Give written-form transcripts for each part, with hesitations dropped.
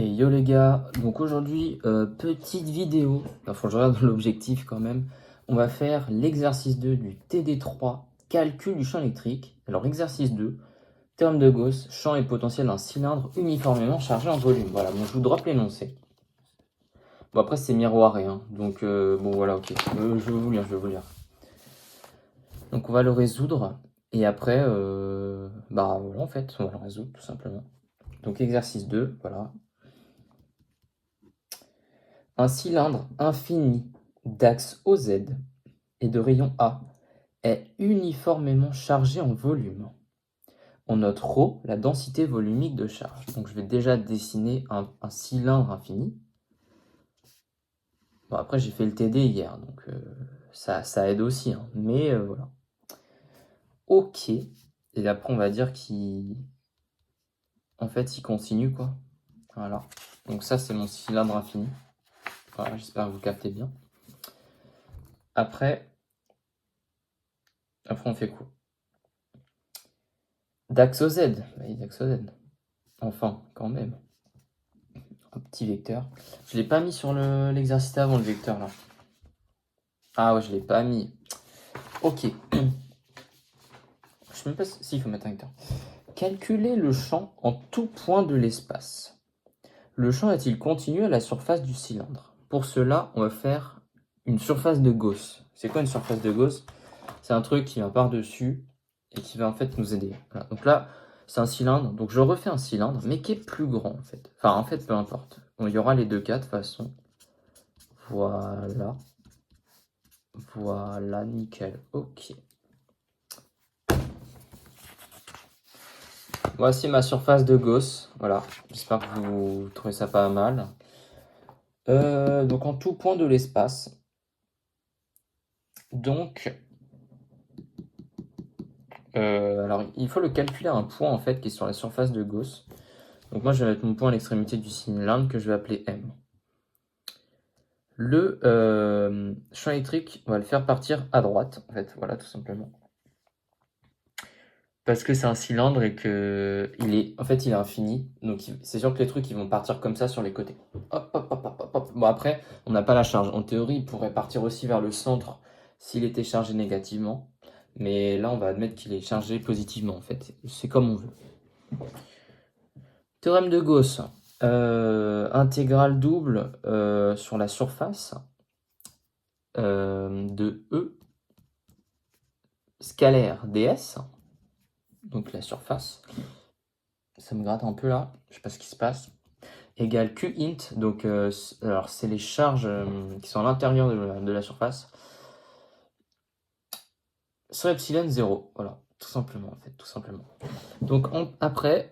Et yo les gars, donc aujourd'hui, petite vidéo, il faut que je regarde l'objectif quand même. On va faire l'exercice 2 du TD3, calcul du champ électrique. Alors exercice 2, théorème de Gauss, champ et potentiel d'un cylindre uniformément chargé en volume. Voilà, bon je vous drop l'énoncé. Bon après c'est miroiré, hein, donc bon voilà, ok, je vais vous lire. Donc on va le résoudre, et après, bah voilà en fait, on va le résoudre tout simplement. Donc exercice 2, voilà. Un cylindre infini d'axe OZ et de rayon A est uniformément chargé en volume. On note ρ, la densité volumique de charge. Donc je vais déjà dessiner un cylindre infini. Bon, après j'ai fait le TD hier, donc ça aide aussi, hein. Mais voilà. Ok. Et après on va dire qu'il continue, quoi. Voilà. Donc ça c'est mon cylindre infini. Voilà, j'espère que vous captez bien. Après on fait quoi? D'axe OZ. Oui, d'axe OZ. Enfin, quand même. Un petit vecteur. Je l'ai pas mis sur l'exercice avant, le vecteur, là. Ah ouais, je l'ai pas mis. Ok. Je sais même pas s'il faut mettre un vecteur. Calculer le champ en tout point de l'espace. Le champ est-il continu à la surface du cylindre? Pour cela, on va faire une surface de Gauss. C'est quoi une surface de Gauss? C'est un truc qui va par-dessus et qui va en fait nous aider. Voilà. Donc là, c'est un cylindre. Donc je refais un cylindre, mais qui est plus grand en fait. Enfin, en fait, peu importe. Bon, il y aura les deux cas de toute façon. Voilà. Voilà, nickel. Ok. Voici ma surface de Gauss. Voilà. J'espère que vous trouvez ça pas mal. Donc en tout point de l'espace. Donc, alors il faut le calculer à un point en fait qui est sur la surface de Gauss. Donc moi je vais mettre mon point à l'extrémité du cylindre que je vais appeler M. Le champ électrique, on va le faire partir à droite, en fait, voilà, tout simplement. Parce que c'est un cylindre et que il est infini, donc c'est sûr que les trucs ils vont partir comme ça sur les côtés. Hop, hop, hop, hop, hop. Bon après, on n'a pas la charge. En théorie, il pourrait partir aussi vers le centre s'il était chargé négativement, mais là on va admettre qu'il est chargé positivement en fait. C'est comme on veut. Théorème de Gauss, intégrale double sur la surface de E scalaire ds, donc la surface, ça me gratte un peu là, je sais pas ce qui se passe, égale q int, donc alors c'est les charges qui sont à l'intérieur de la surface, sur epsilon 0, voilà, tout simplement en fait, tout simplement. Donc après,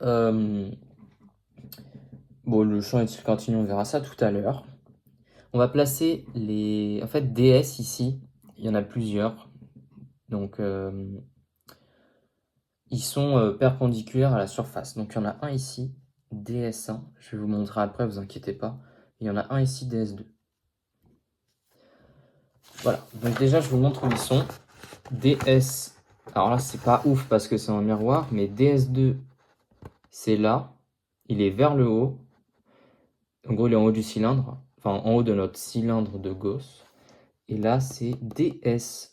bon le champ est continu, on verra ça tout à l'heure. On va placer les, en fait ds ici, il y en a plusieurs, donc ils sont perpendiculaires à la surface. Donc il y en a un ici, ds1, je vais vous montrer après, vous inquiétez pas. Il y en a un ici, ds2. Voilà, donc déjà je vous montre où ils sont. ds, alors là c'est pas ouf parce que c'est un miroir, mais ds2 c'est là, il est vers le haut. En gros il est en haut du cylindre, enfin en haut de notre cylindre de Gauss. Et là c'est ds1,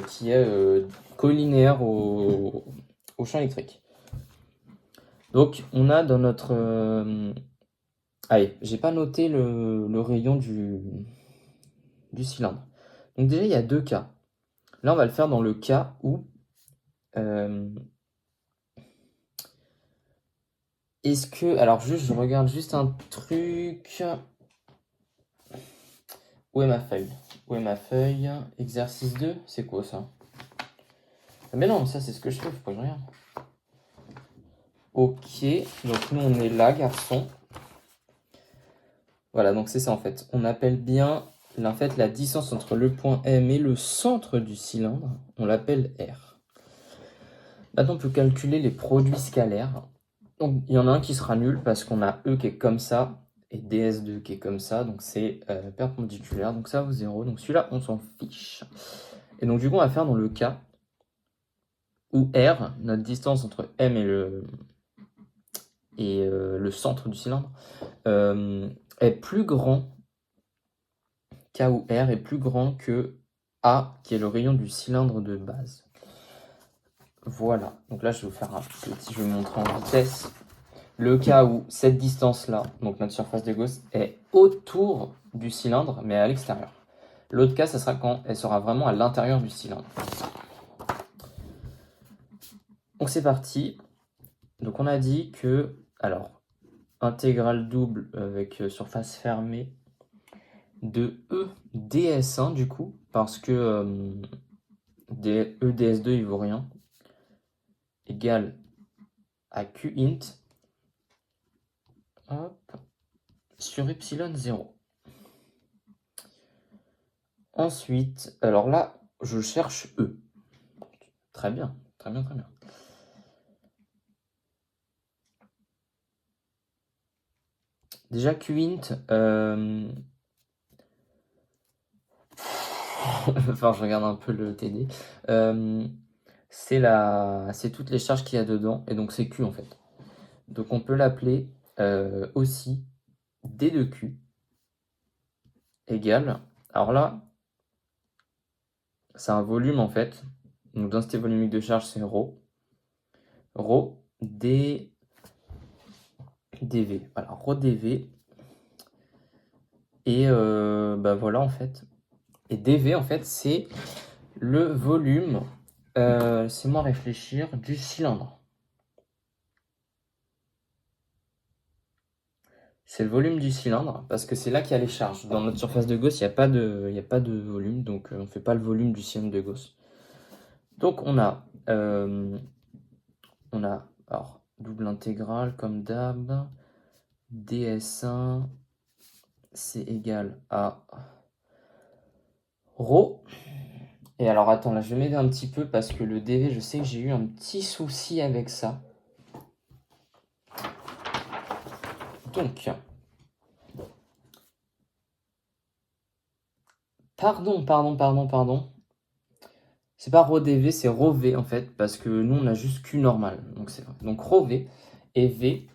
qui est collinéaire au champ électrique. Donc on a dans notre... allez, j'ai pas noté le rayon du cylindre. Donc déjà il y a deux cas. Là on va le faire dans le cas où... est-ce que... Alors juste, je regarde juste un truc. Où est ma feuille? Où est ma feuille? Exercice 2, c'est quoi ça? Mais non, ça c'est ce que je fais, faut pas que je regarde. Ok, donc nous on est là, garçon. Voilà, donc c'est ça en fait. On appelle bien en fait la distance entre le point M et le centre du cylindre, on l'appelle R. Maintenant on peut calculer les produits scalaires. Donc il y en a un qui sera nul parce qu'on a E qui est comme ça et ds2 qui est comme ça, donc c'est perpendiculaire, donc ça vaut 0. Donc celui-là on s'en fiche. Et donc du coup on va faire dans le cas où R, notre distance entre M et le centre du cylindre est plus grand, K ou R est plus grand que A, qui est le rayon du cylindre de base. Voilà, donc là je vais vous faire je vais vous montrer en vitesse. Le cas où cette distance-là, donc notre surface de Gauss, est autour du cylindre, mais à l'extérieur. L'autre cas, ça sera quand elle sera vraiment à l'intérieur du cylindre. Donc c'est parti. Donc on a dit que, alors, intégrale double avec surface fermée de E ds1 du coup, parce que E ds2 il vaut rien, égale à Q int, hop, sur epsilon 0. Ensuite, alors là, je cherche E. Très bien, très bien, très bien. Déjà, Qint, enfin, je regarde un peu le TD. C'est toutes les charges qu'il y a dedans, et donc c'est Q en fait. Donc on peut l'appeler aussi D de Q égale, alors là, c'est un volume en fait, donc densité volumique de charge c'est ρ, d, dV, voilà, ρ dV, et bah voilà en fait, et dV en fait c'est le volume, laissez-moi réfléchir, du cylindre. C'est le volume du cylindre, parce que c'est là qu'il y a les charges. Dans notre surface de Gauss, il n'y a pas de volume, donc on ne fait pas le volume du cylindre de Gauss. Donc on a alors, double intégrale comme d'hab, ds1, c'est égal à ρ. Et alors attends, là je vais m'aider un petit peu parce que le dV, je sais que j'ai eu un petit souci avec ça. Donc, pardon. C'est pas ρdV, c'est ρv en fait, parce que nous on a juste Q normal. Donc ρv et V,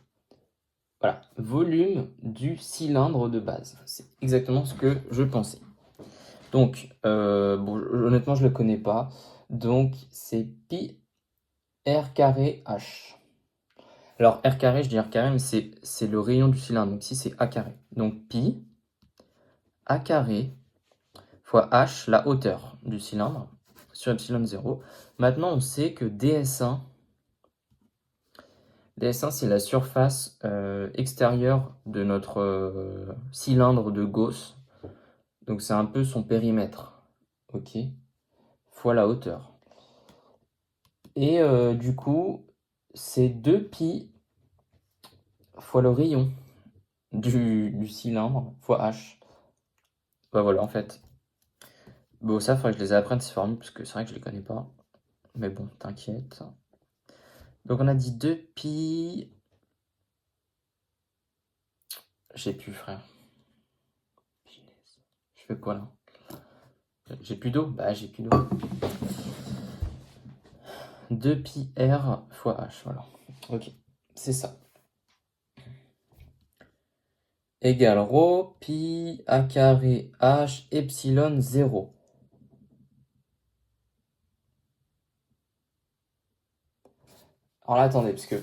voilà, volume du cylindre de base. C'est exactement ce que je pensais. Donc, bon, honnêtement, je le connais pas. Donc, c'est pi r carré h. Alors, r carré, je dis r carré, mais c'est le rayon du cylindre. Donc, ici, c'est a carré. Donc, pi a carré fois h, la hauteur du cylindre, sur epsilon 0. Maintenant, on sait que ds1, c'est la surface extérieure de notre cylindre de Gauss. Donc, c'est un peu son périmètre. OK, fois la hauteur. Et du coup, c'est 2pi fois le rayon du cylindre fois h. Bah voilà, en fait. Bon, ça, il faudrait que je les apprenne ces formules, parce que c'est vrai que je les connais pas. Mais bon, t'inquiète. Donc on a dit 2pi... J'ai plus, frère. Je fais quoi là? J'ai plus d'eau? Bah j'ai plus d'eau. 2pi r fois h, voilà. Ok, c'est ça. Égale ρ pi a carré h epsilon 0. Alors là, attendez, parce que...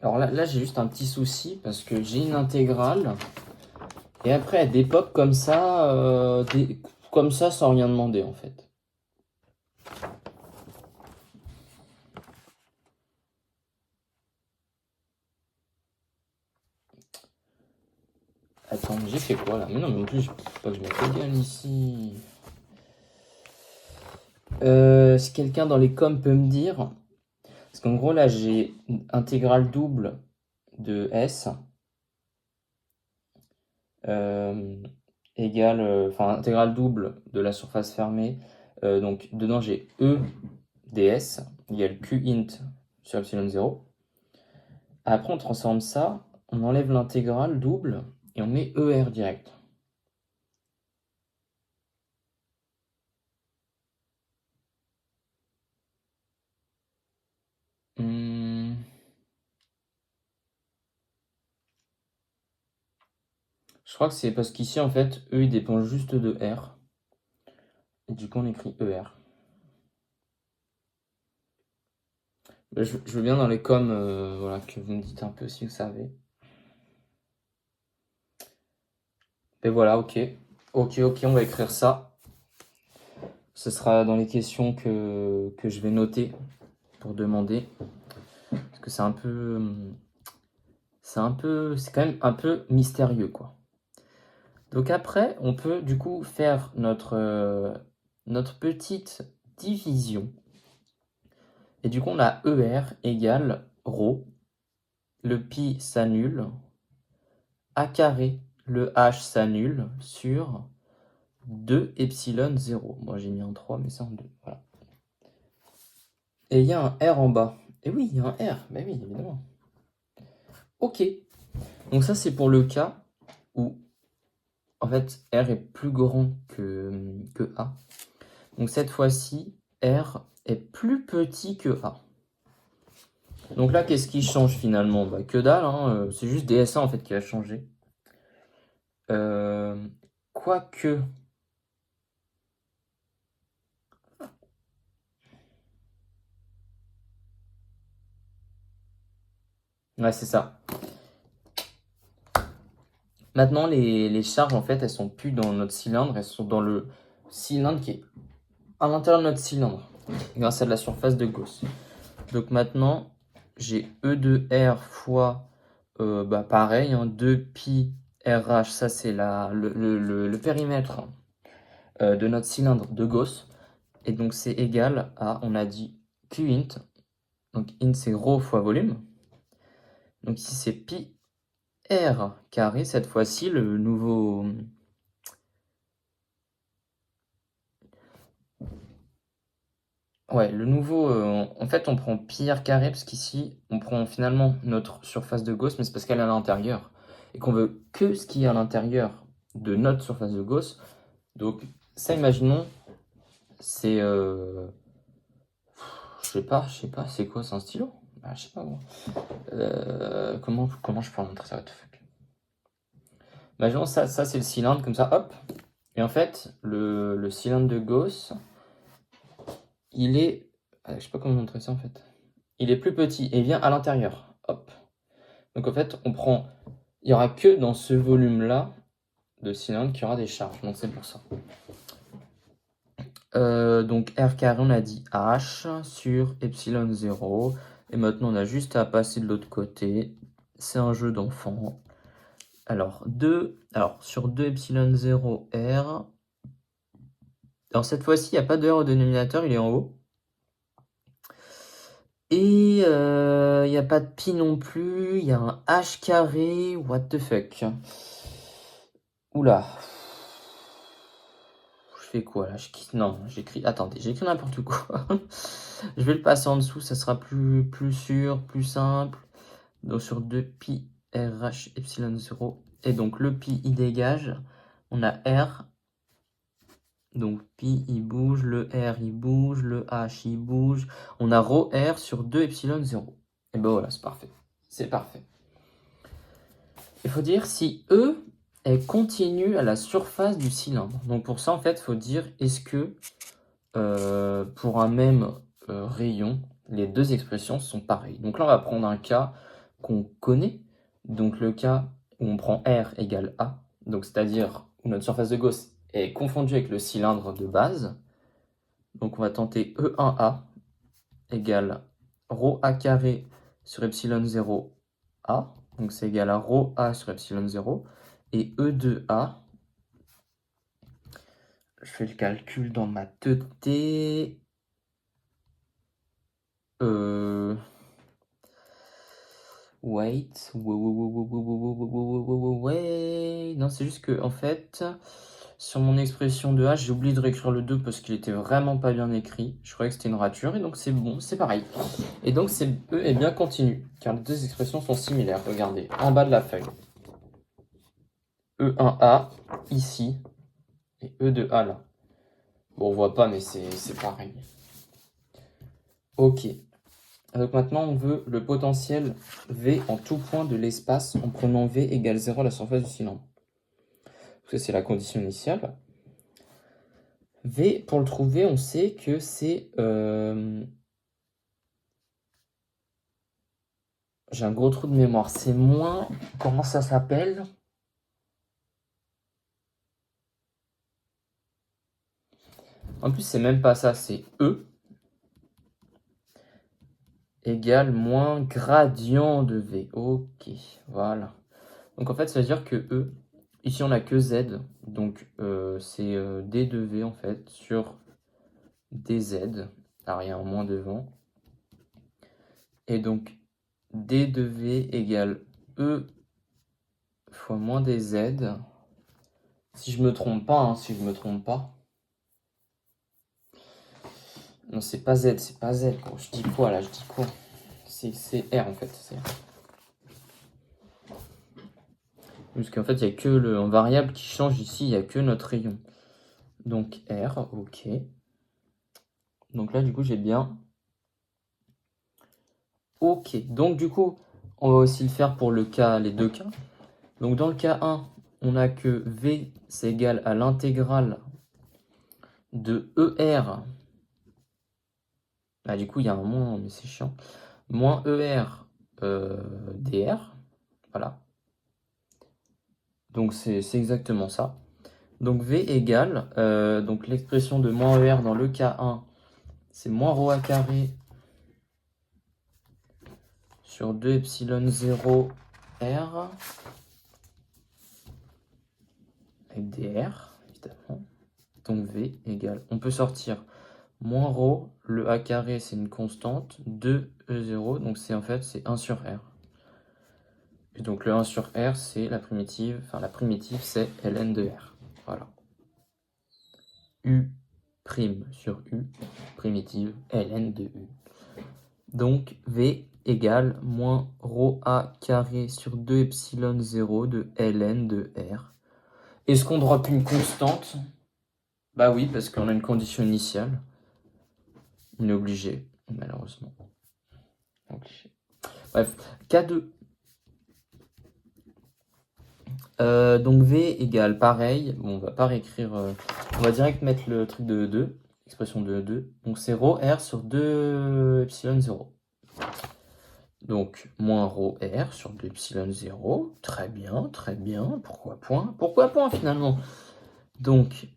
Alors là j'ai juste un petit souci, parce que j'ai une intégrale, et après elle dépop comme ça, sans rien demander en fait. Attends, j'ai fait quoi là? Mais non, mais en plus, pas que je me régale ici. Si quelqu'un dans les coms peut me dire, parce qu'en gros là j'ai une intégrale double de S égale, enfin intégrale double de la surface fermée. Donc dedans j'ai E ds égale Q int sur epsilon 0. Après, on transforme ça, on enlève l'intégrale double et on met ER direct. Je crois que c'est parce qu'ici, en fait, E, il dépend juste de R. Et du coup, on écrit ER. Je veux bien dans les coms voilà, que vous me dites un peu si vous savez. Et voilà, ok. Ok, on va écrire ça. Ce sera dans les questions que je vais noter pour demander. Parce que c'est un peu. C'est quand même un peu mystérieux, quoi. Donc après, on peut du coup faire notre petite division. Et du coup, on a ER égale ρ. Le pi s'annule. A carré, le h s'annule sur 2 epsilon 0. Moi j'ai mis un 3, mais c'est en 2. Voilà. Et il y a un R en bas. Et oui, il y a un R. Mais oui, évidemment. Ok. Donc ça, c'est pour le cas où, en fait, R est plus grand que A. Donc cette fois-ci, R est plus petit que A. Donc là, qu'est-ce qui change finalement? Bah, que dalle, hein, c'est juste DSA en fait qui a changé. Quoique. Ouais, c'est ça. Maintenant, les charges, en fait, elles sont plus dans notre cylindre, elles sont dans le cylindre qui est à l'intérieur de notre cylindre, grâce à de la surface de Gauss. Donc maintenant, j'ai E de R fois, pareil, 2pi RH, ça c'est le périmètre de notre cylindre de Gauss. Et donc c'est égal à, on a dit Qint, donc int c'est ρ fois volume. Donc ici c'est pi R carré, cette fois-ci le nouveau... Ouais, le nouveau, en fait, on prend pi r carré parce qu'ici, on prend finalement notre surface de Gauss, mais c'est parce qu'elle est à l'intérieur et qu'on veut que ce qui est à l'intérieur de notre surface de Gauss. Donc, ça, imaginons, c'est, je sais pas, c'est quoi, c'est un stylo? Bah, je sais pas moi. Comment je peux en montrer ça? What the fuck. Imaginons ça, c'est le cylindre comme ça, hop. Et en fait, le cylindre de Gauss, il est, je sais pas comment montrer ça en fait. Il est plus petit et il vient à l'intérieur. Hop. Donc en fait, il n'y aura que dans ce volume-là de cylindre qu'il y aura des charges. Donc c'est pour ça. Donc R carré, on a dit H sur epsilon 0. Et maintenant, on a juste à passer de l'autre côté. C'est un jeu d'enfant. Alors, sur 2 epsilon 0 R. Alors cette fois-ci, il n'y a pas de R au dénominateur, il est en haut. Et il n'y a pas de pi non plus. Il y a un H carré. What the fuck? Oula. Je fais quoi là? Non, j'écris. Attendez, j'écris n'importe quoi. Je vais le passer en dessous, ça sera plus sûr, plus simple. Donc sur 2 pi RH epsilon 0. Et donc le pi il dégage. On a R. Donc pi il bouge, le R il bouge, le H il bouge. On a ρ R sur 2 epsilon 0. Et ben voilà, c'est parfait. C'est parfait. Il faut dire si E est continu à la surface du cylindre. Donc pour ça, en fait, il faut dire est-ce que pour un même rayon, les deux expressions sont pareilles. Donc là, on va prendre un cas qu'on connaît. Donc le cas où on prend R égale A, donc c'est-à-dire où notre surface de Gauss est confondue avec le cylindre de base. Donc on va tenter E1A égale ρA carré sur epsilon 0 A. Donc c'est égal à ρA sur epsilon 0. Et E2A, je fais le calcul dans ma tête. Wait. Non, c'est juste que, en fait, Sur mon expression de h, j'ai oublié de réécrire le 2 parce qu'il était vraiment pas bien écrit. Je croyais que c'était une rature et donc c'est bon, c'est pareil. Et donc c'est E est bien continu, car les deux expressions sont similaires. Regardez, en bas de la feuille. E1A ici et E de A là. Bon, on voit pas, mais c'est pareil. Ok. Donc maintenant, on veut le potentiel V en tout point de l'espace en prenant V égale 0 à la surface du cylindre. Ça, c'est la condition initiale. V, pour le trouver, on sait que c'est... J'ai un gros trou de mémoire. C'est moins... Comment ça s'appelle? En plus, c'est même pas ça. C'est E égale moins gradient de V. Ok, voilà. Donc en fait, ça veut dire que E, ici on a que Z. Donc c'est D de V en fait sur dz. Alors il y a un moins devant. Et donc D de V égale E fois moins dz. Si je me trompe pas, hein, si je me trompe pas. Non, c'est pas Z, c'est pas Z. Gros. Je dis quoi là? Je dis quoi? C'est R en fait. C'est R. Parce qu'en fait, il n'y a que en variable qui change ici, il n'y a que notre rayon. Donc R, ok. Donc là, du coup, j'ai bien. Ok. Donc du coup, on va aussi le faire pour le cas, les deux cas. Donc dans le cas 1, on a que V, c'est égal à l'intégrale de ER. Ah, du coup, il y a un moins, mais c'est chiant. Moins ER dr. Voilà. Donc c'est exactement ça. Donc V égale, donc l'expression de moins ER dans le cas 1, c'est moins ρ a carré sur 2 epsilon 0 R avec dr, évidemment. Donc V égale, on peut sortir moins ρ, le a carré c'est une constante, 2e0, donc c'est en fait c'est 1 sur R. Et donc le 1 sur R c'est la primitive, enfin la primitive c'est ln de R. Voilà. U' sur U, primitive ln de U. Donc V égale moins ρ a carré sur 2 epsilon 0 de ln de R. Est-ce qu'on drop une constante? Bah oui, parce qu'on a une condition initiale. On est obligé, malheureusement. Obligé. Bref, K2. Donc V égale pareil. Bon, on va pas réécrire. On va direct mettre le truc de 2, expression de 2. Donc c'est ρ R sur 2 epsilon 0. Donc moins ρ R sur 2 epsilon 0. Très bien, très bien. Pourquoi point? Pourquoi point finalement? Donc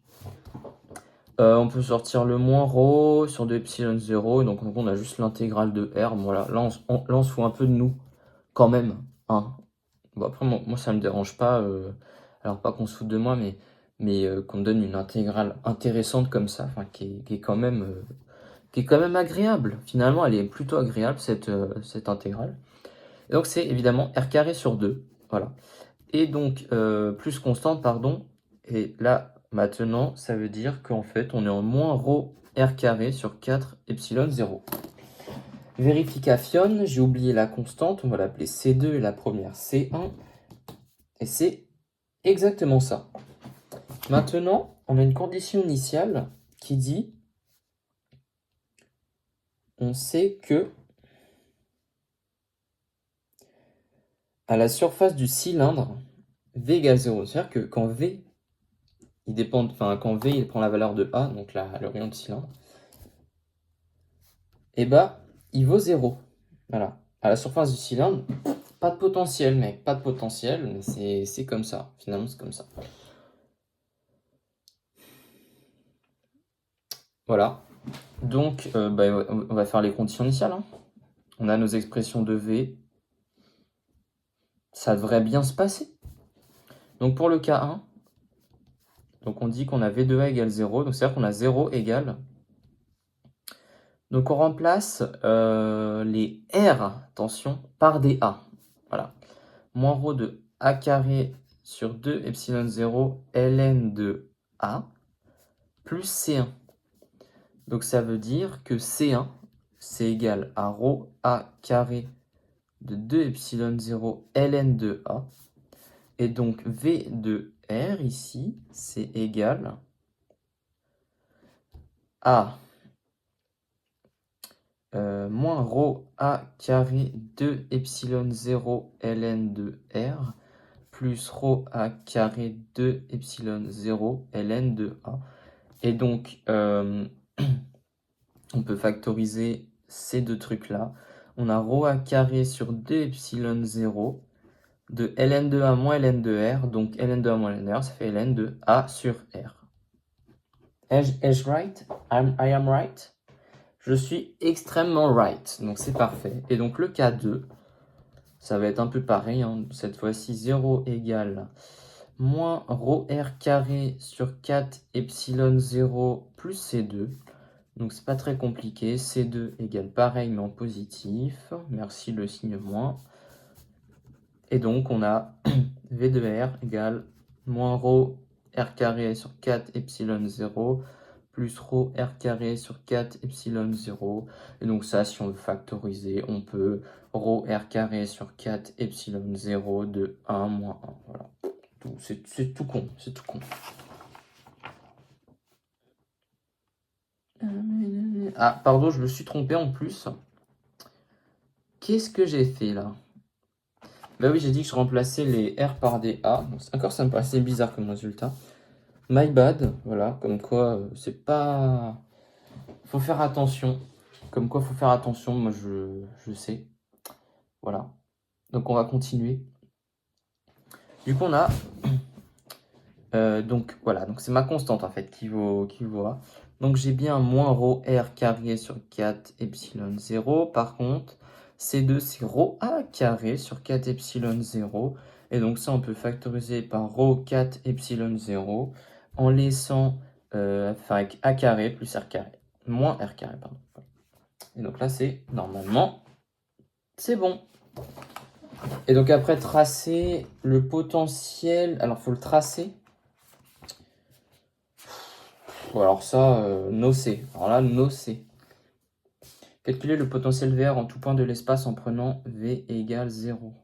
on peut sortir le moins ρ sur 2 epsilon 0. Et donc on a juste l'intégrale de R. Voilà, là on se fout un peu de nous. Quand même. Hein. Bon, après, moi, ça me dérange pas. Alors, pas qu'on se foute de moi, mais qu'on me donne une intégrale intéressante comme ça, qui est quand même agréable. Finalement, elle est plutôt agréable, cette intégrale. Et donc, c'est évidemment r carré sur 2. Voilà. Et donc, plus constante, pardon. Et là, maintenant, ça veut dire qu'en fait, on est en moins ρ r carré sur 4 epsilon 0. Vérification, j'ai oublié la constante, on va l'appeler C2 et la première C1. Et c'est exactement ça. Maintenant, on a une condition initiale qui dit, on sait que à la surface du cylindre, V égale 0. C'est-à-dire que quand V, quand V il prend la valeur de A, donc le rayon de cylindre, et bah, il vaut 0. Voilà. À la surface du cylindre, pas de potentiel, mec. Pas de potentiel, mais c'est comme ça. Finalement, c'est comme ça. Voilà. Donc, on va faire les conditions initiales. Hein. On a nos expressions de V. Ça devrait bien se passer. Donc, pour le cas 1, donc on dit qu'on a V de A égale 0. Donc, c'est-à-dire qu'on a 0 égale. Donc, on remplace les R, attention, par des A. Voilà. Moins ρ de A carré sur 2 epsilon 0 ln de A plus C1. Donc ça veut dire que C1, c'est égal à ρ A carré de 2 epsilon 0 ln de A. Et donc V de R ici, c'est égal à moins ρ A carré de epsilon 0 ln de R plus ρ A carré de epsilon 0 ln de A. Et donc, on peut factoriser ces deux trucs-là. On a ρ A carré sur 2 epsilon 0 de ln de A moins ln de R. Donc, ln de A moins ln de R, ça fait ln de A sur R. Ai-je right? I am right? Je suis extrêmement right. Donc, c'est parfait. Et donc, le cas 2, ça va être un peu pareil. Hein. Cette fois-ci, 0 égale moins ρ R carré sur 4 epsilon 0 plus C2. Donc, c'est pas très compliqué. C2 égale pareil, mais en positif. Merci le signe moins. Et donc, on a V de R égale moins ρ R carré sur 4 epsilon 0 plus ρ R carré sur 4 epsilon 0. Et donc ça, si on veut factoriser, on peut ρ R carré sur 4 epsilon 0 de 1 moins 1. Voilà. C'est tout con, c'est tout con. Ah, pardon, je me suis trompé en plus. Qu'est-ce que j'ai fait là? Bah oui, j'ai dit que je remplaçais les R par des A. Donc, encore, ça me paraissait bizarre comme résultat. My bad, voilà, comme quoi c'est pas... Faut faire attention. Comme quoi faut faire attention, moi je sais. Voilà. Donc on va continuer. Du coup on a... donc voilà, donc c'est ma constante en fait qui vaut A. Donc j'ai bien moins ρ R carré sur 4 epsilon 0. Par contre, C2 c'est ρ A carré sur 4 epsilon 0. Et donc ça on peut factoriser par ρ 4 epsilon 0 en laissant avec A carré plus R carré. Moins R carré, pardon. Et donc là c'est normalement, c'est bon. Et donc après tracer le potentiel, alors faut le tracer. Alors ça, nocé. Alors là, nocé. Calculer le potentiel VR en tout point de l'espace en prenant V égale 0.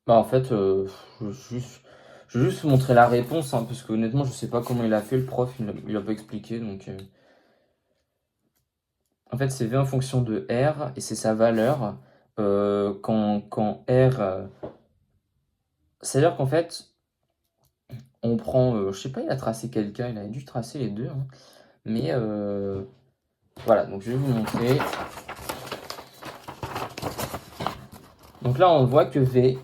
Bah en fait, je vais juste vous montrer la réponse, hein, parce que honnêtement, je sais pas comment il a fait, le prof, il a pas expliqué, donc... En fait, c'est V en fonction de R, et c'est sa valeur quand R... C'est-à-dire qu'en fait, on prend... je sais pas, il a tracé quel cas, il a dû tracer les deux, hein, mais... voilà, donc je vais vous montrer. Donc là, on voit que V,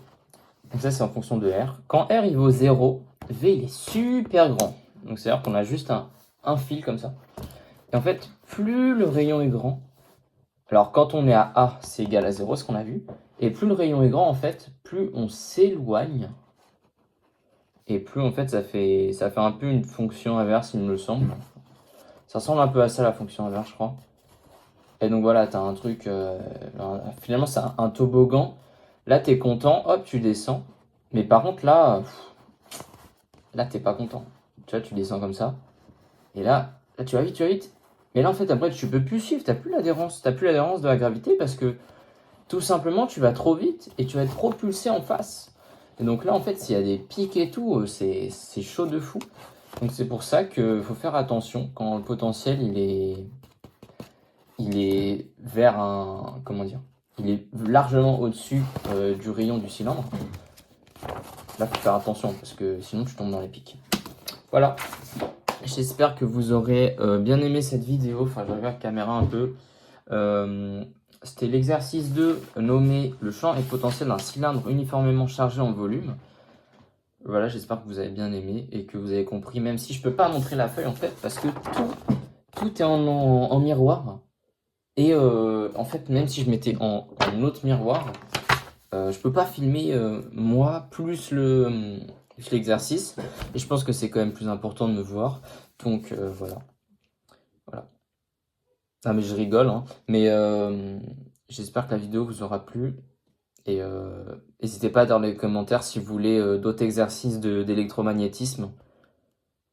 donc ça c'est en fonction de R. Quand R il vaut 0, V il est super grand. Donc c'est-à-dire qu'on a juste un fil comme ça. Et en fait, plus le rayon est grand, alors quand on est à A, c'est égal à 0, ce qu'on a vu. Et plus le rayon est grand, en fait, plus on s'éloigne. Et plus en fait ça fait un peu une fonction inverse, il me semble. Ça ressemble un peu à ça la fonction inverse, je crois. Et donc voilà, tu as un truc, finalement c'est un toboggan. Là, tu es content, hop, tu descends. Mais par contre, là, t'es pas content. Tu vois, tu descends comme ça. Et là, tu vas vite, tu vas vite. Mais là, en fait, après, tu peux plus suivre. T'as plus l'adhérence de la gravité parce que tout simplement, tu vas trop vite et tu vas être propulsé en face. Et donc là, en fait, s'il y a des pics et tout, c'est chaud de fou. Donc c'est pour ça qu'il faut faire attention quand le potentiel, il est vers un... Comment dire? Il est largement au-dessus du rayon du cylindre. Là, faut faire attention parce que sinon tu tombes dans les pics. Voilà. J'espère que vous aurez bien aimé cette vidéo. Enfin, je regarde la caméra un peu. C'était l'exercice 2 nommé le champ et potentiel d'un cylindre uniformément chargé en volume. Voilà, j'espère que vous avez bien aimé et que vous avez compris, même si je peux pas montrer la feuille en fait, parce que tout est en miroir. Et en fait, même si je mettais en autre miroir, je peux pas filmer moi plus l'exercice. Et je pense que c'est quand même plus important de me voir. Donc voilà. Voilà. Ah mais je rigole, hein. Mais j'espère que la vidéo vous aura plu. Et n'hésitez pas dans les commentaires si vous voulez d'autres exercices d'électromagnétisme.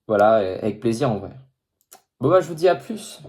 Voilà, avec plaisir en vrai. Bon bah je vous dis à plus.